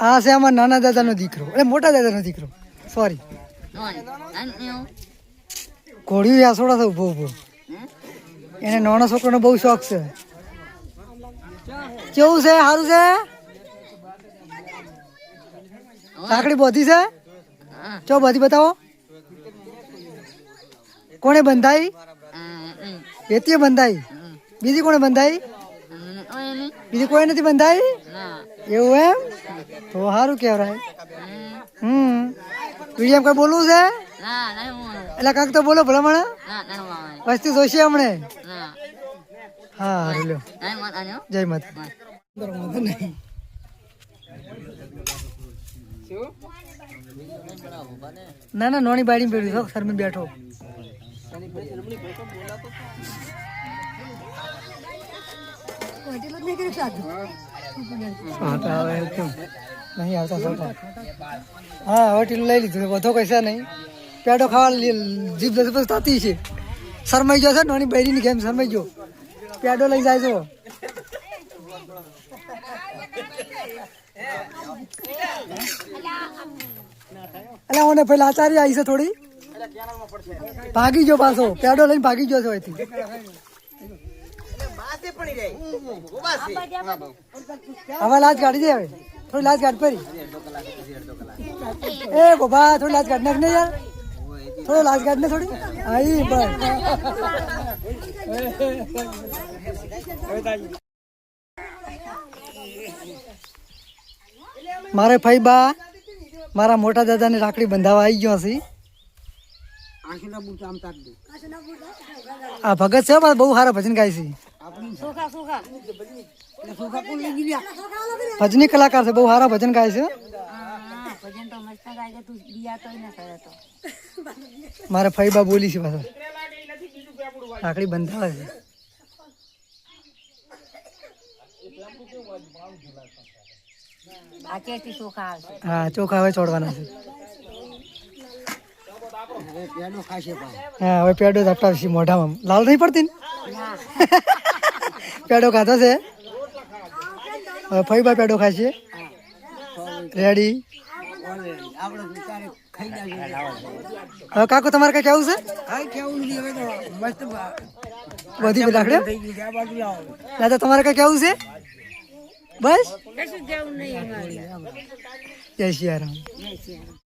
આ છે અમારા નાના દાદાનો દીકરો, એટલે મોટા દાદાનો દીકરો, સોરી. ઘોડિયું યાસોડા છે ઉભો ઉભો. એને નાનો છોકરાનો બહુ શોખ છે. કેવું છે? સારું છે? લાકડી બોધી છે? ચો બધી બતાવો. કોણે બંધાઈ? એતીએ બંધાઈ. બીજી કોણે બંધાઈ? બીજી કોઈ નથી બંધાઈ? એવું એમ? તો સારું કહેવાય. વિડીયો કઈ બોલવું છે? એટલે કાંક તો બોલો ભલા મને. વસ્તી જોઈશે હમણે. હા હારું લ્યો. જય માતા. ના ના નોની બાડી બેઠી છો સર બેઠો. નહીં આવતા. હા હવે ટીલું લઈ લીધું, બધો કઈ નહીં. પેડો ખાવા જીભ લઈ થતી છે. શરમાઈ ગયો છે નાની બૈરીની ગેમ, શરમાઈ ગયો. પેડો લઈ જાય છો. એટલે મને પેલા આચાર્ય આવી છે થોડી, ભાગી ગયો પાછો. પેડો લઈને ભાગી ગયો છે અહીંથી. હવે લાજ કાઢી દે, હવે થોડી લાજ કાઢ પડી. એ ગોભા થોડી લાજ કાઢ નાખ ને યાર, થોડો લાજ કાઢ ને થોડી. આઈ બસ. મારે ભાઈ બા મારા મોટા દાદાને રાખડી બંધાવા આવી ગયો છે. આ ભગત છે બહુ સારા ભજન ગાય છે. ભજની કલાકાર છે, બહુ સારા ભજન ગાય છે. મારા ભાઈ બા બોલી છે પાછા રાખડી બંધાવે છે. હા ચોખા હવે છોડવાના છે. હા હવે પેડો ઝપટાવશે મોઢામાં. લાલ નહીં પડતી ને? પેડો ખાધો છે. હવે ફઈ બા પેડો ખાશે. રેડી. હવે કાકો તમારે કઈ કેવું છે? બધી રાખડે દાદા તમારે કઈ કેવું છે? બસ જય સિયારામ.